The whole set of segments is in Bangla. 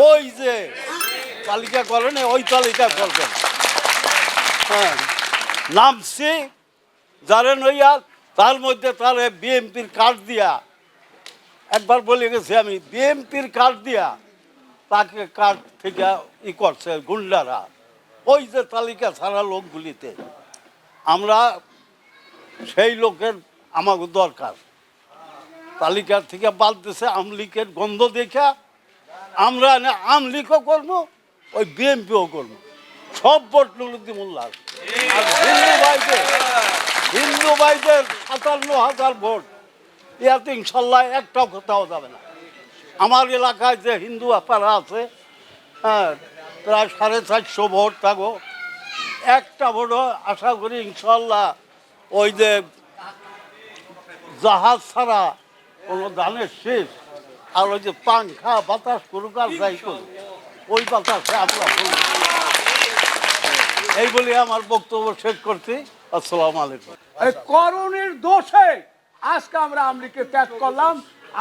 ওই যে তালিকা করেন ওই তালিকা করবেন। হ্যাঁ, নামছি জানেন হইয়া তার মধ্যে তার বিএমপির কার্ড দিয়া একবার বলে গেছি আমি, বিএমপির কার্ড দিয়া তাকে কার্ড থেকে করছে গুন্ডারা। ওই যে তালিকা ছাড়া লোকগুলিতে আমরা সেই লোকের আমাকে দরকার। তালিকার থেকে বাদ দিছে আমলিকের গন্ধ দেখা আমরা আমলিকও করবো, ওই বিএমপিও করবো, সব ভোট নুরুদ্দিন মোল্লার। আর হিন্দু ভাইদের ৫৭,০০০ ভোট, ইয়াতে ইনশাল্লাহ একটাও কোথাও যাবে না। আমার এলাকায় যে হিন্দু আপারা আছে, হ্যাঁ, প্রায় ৪৫০ ভোট থাকো, একটা ভোটও আশা করি ইনশাল্লাহ ওই যে জাহাজ ছাড়া কোনো ধানের শেষ আর ওই যে পাংখা বাতাস করুক আর যাই করুক, ওই বাতাসে আমরা এই বলে আমার বক্তব্য শেষ করছি। আসসালামু আলাইকুম। করণের দোষে আজকে আমরা আমলিকে ত্যাগ করলাম।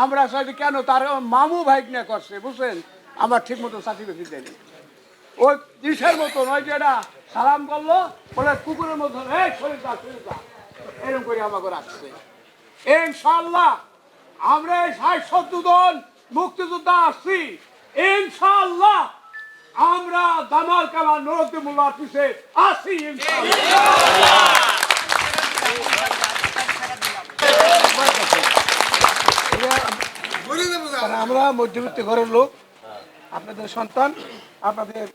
আমরা সাথে কেন তার মামু ভাইগনা করছে বুঝছেন, আমার ঠিক মতো সার্টিফিকেট দেয়নি। ওই দিশের মতো নয়, যেটা সালাম করলো বলে কুকুরের মতো এরকম করে আমাকে রাখছে। ইনশাল্লাহ আমরা এই ৬০-৭০ জন মুক্তিযোদ্ধা আসছি, ইনশাল্লাহ আমরা দামাল কামাল নুরুদ্দিন মোল্লার পিছে আসি ইনশাল্লাহ। আমরা মধ্যবিত্ত ঘরের লোক, আপনাদের সন্তান, আপনাদের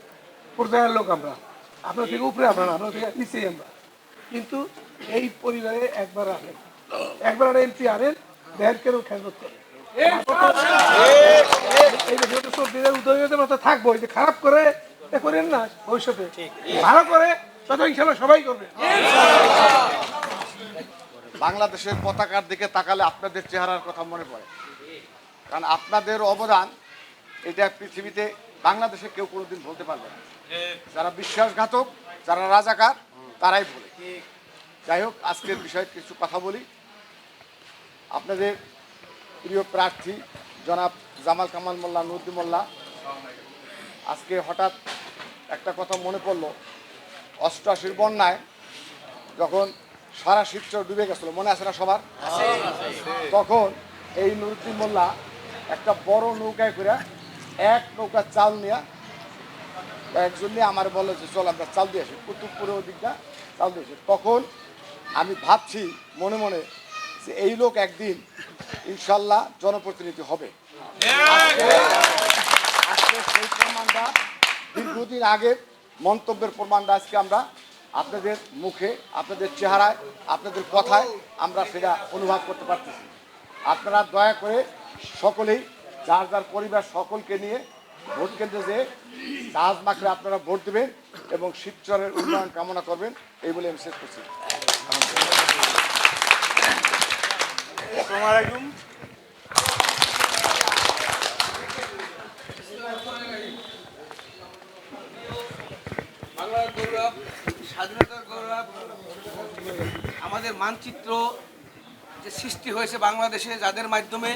পর্যায়ের লোক, আমরা আপনার থেকে উপরে, আপনারা আপনার থেকে নিচেই আমরা। কিন্তু এই পরিবারে একবার আনেন, একবার এমপি আনেন, ব্যাংকের খেজমত করে থাকবো। যে খারাপ করে করেন না, ভবিষ্যতে ভালো করে তত ইনশাল্লাহ সবাই করবে। বাংলাদেশের পতাকার দিকে তাকালে আপনাদের চেহারার কথা মনে পড়ে, কারণ আপনাদের অবদান এটা পৃথিবীতে বাংলাদেশে কেউ কোনোদিন বলতে পারবে না। যারা বিশ্বাসঘাতক, যারা রাজাকার, তারাই বলে। যাই হোক, আজকের বিষয়ে কিছু কথা বলি। আপনাদের প্রিয় প্রার্থী জনাব জামাল কামাল মোল্লা নুরুদ্দিন মোল্লা, আজকে হঠাৎ একটা কথা মনে পড়লো। ৮৮-র বন্যায় যখন সারা শিবচর ডুবে গেছিল, মনে আছে না সবার? তখন এই নুরুদ্দিন মোল্লা একটা বড় নৌকায় করে এক নৌকা চাল নিয়ে একজন নিয়ে আমার বলে যে চল আমরা চাল দিয়ে আসি, কুতুবপুরের ওদিকটা চাল দিয়ে আসি। তখন আমি ভাবছি মনে মনে যে এই লোক একদিন ইনশাল্লাহ জনপ্রতিনিধি হবে। আজকে সেই প্রমাণটা, দীর্ঘদিন আগের মন্তব্যের প্রমাণটা আজকে আমরা আপনাদের মুখে, আপনাদের চেহারায়, আপনাদের কথায় আমরা সেটা অনুভব করতে পারতেছি। আপনারা দয়া করে সকলেই যার যার পরিবার সকলকে নিয়ে ভোট কেন্দ্রে যেয়ে জাহাজ মাখলে আপনারা ভোট দেবেন এবং শিবচরের উন্নয়ন কামনা করবেন, এই বলে আমি শেষ করছি। বাংলার গৌরব, স্বাধীনতার গৌরব, আমাদের মানচিত্র যে সৃষ্টি হয়েছে বাংলাদেশে, যাদের মাধ্যমে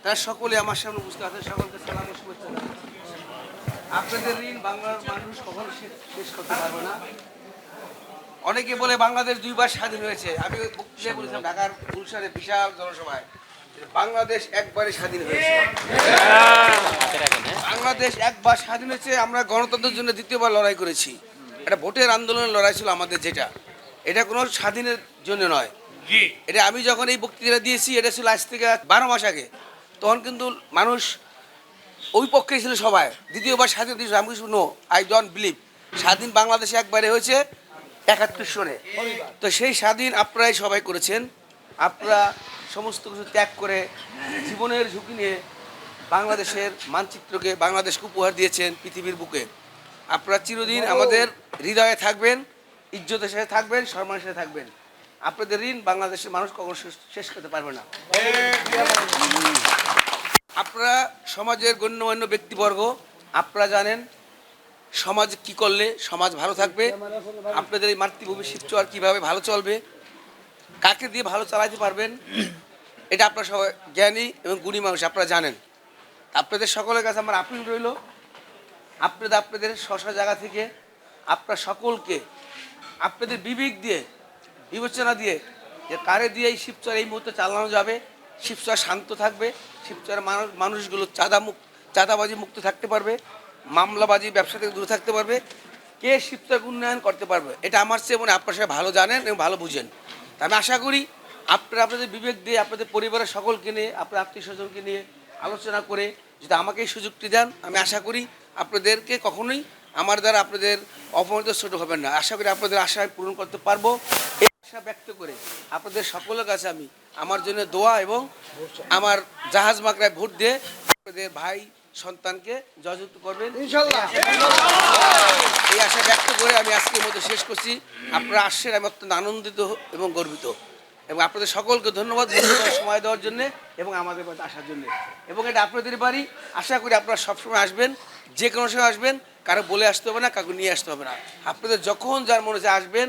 তারা সকলে আমার সামনে বুঝতে পারছে। সকলকে সালাম ও শুভেচ্ছা জানাচ্ছি। আপনাদের ঋণ বাংলার মানুষ কখনো শেষ করতে পারবে না। অনেকে বলে বাংলাদেশ ২ বার স্বাধীন হয়েছে। আমি বক্তৃতায় বলেছিলাম ঢাকার গুলশানে বিশাল জনসভায়, বাংলাদেশ একবারে স্বাধীন হয়েছে। বাংলাদেশ একবার স্বাধীন হয়েছে। আমরা গণতন্ত্রের জন্য দ্বিতীয়বার লড়াই করেছি। এটা ভোটের আন্দোলনের লড়াই ছিল আমাদের, যেটা এটা কোনো স্বাধীনের জন্য নয়। এটা আমি যখন এই বক্তৃতা দিয়েছি, এটা ছিল আজ থেকে ১২ মাস আগে। তখন কিন্তু মানুষ ওই পক্ষেই ছিল সবাই, দ্বিতীয়বার স্বাধীন দিয়েছিল। আমি কিছু নো, আই ডোন্ট বিলিভ। স্বাধীন বাংলাদেশে একবারে হয়েছে ৭১ সনে। তো সেই স্বাধীন আপনারাই সবাই করেছেন। আপনারা সমস্ত কিছু ত্যাগ করে জীবনের ঝুঁকি নিয়ে বাংলাদেশের মানচিত্রকে, বাংলাদেশকে উপহার দিয়েছেন পৃথিবীর বুকে। আপনারা চিরদিন আমাদের হৃদয়ে থাকবেন, ইজ্জতের সাথে থাকবেন, সম্মানের সাথে থাকবেন। আপনাদের ঋণ বাংলাদেশের মানুষ কখনো শেষ করতে পারবে না। আপনারা সমাজের গণ্যমান্য ব্যক্তিবর্গ, আপনারা জানেন সমাজ কি করলে সমাজ ভালো থাকবে, আপনাদের এই মাতৃভূমি শিবচর কীভাবে ভালো চলবে, কাকে দিয়ে ভালো চালাতে পারবেন, এটা আপনারা সবাই জ্ঞানী এবং গুণী মানুষ, আপনারা জানেন। আপনাদের সকলের কাছে আমার আপিল রইল, আপনাদের স্ব জায়গা থেকে আপনার সকলকে আপনাদের বিবেক দিয়ে বিবেচনা দিয়ে যে কারে দিয়ে এই শিবচর এই মুহূর্তে চালানো যাবে, শিবচর শান্ত থাকবে, শিবচরের মানুষগুলো চাঁদাবাজি মুক্ত থাকতে পারবে, মামলাবাজি ব্যবসা থেকে দূরে থাকতে পারবে, কে শিবচর উন্নয়ন করতে পারবে, এটা আমার চেয়ে মনে আপনার সাথে ভালো জানেন এবং ভালো বুঝেন। তা আমি আশা করি আপনারা আপনাদের বিবেক দিয়ে আপনাদের পরিবারের সকলকে নিয়ে আপনার আত্মীয় স্বজনকে নিয়ে আলোচনা করে যদি আমাকে এই সুযোগটি দেন, আমি আশা করি আপনাদেরকে কখনোই আমার দ্বারা আপনাদের অপমানিত ছোট হবেন না। আশা করি আপনাদের আশা আমি পূরণ করতে পারবো। এই আশা ব্যক্ত করে আপনাদের সকলের কাছে আমি আমার জন্য দোয়া এবং আমার জাহাজ মাকড়ায় ভোট দিয়ে আপনাদের ভাই সন্তানকে জয়যুক্ত করবেন ইনশাআল্লাহ। এই আশা ব্যক্ত করে আমি আজকের মতো শেষ করছি। আপনারা আসছেন, আমি অত্যন্ত আনন্দিত এবং গর্বিত, এবং আপনাদের সকলকে ধন্যবাদ সময় দেওয়ার জন্য এবং আমাদের বাড়িতে আসার জন্য। এবং এটা আপনাদের বাড়ি, আশা করি আপনারা সবসময় আসবেন, যে কোনো সময় আসবেন, কারো বলে আসতে হবে না, কাউকে নিয়ে আসতে হবে না। আপনাদের যখন যার মনে হচ্ছে আসবেন,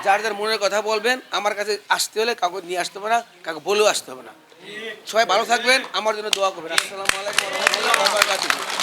যার যার মনের কথা বলবেন, আমার কাছে আসতে হলে কাউকে নিয়ে আসতে হবে না, কাউকে বলেও আসতে হবে না। সবাই ভালো থাকবেন, আমার জন্য দোয়া করবেন। আসসালামু আলাইকুম ওয়া রাহমাতুল্লাহি ওয়া বারাকাতুহু।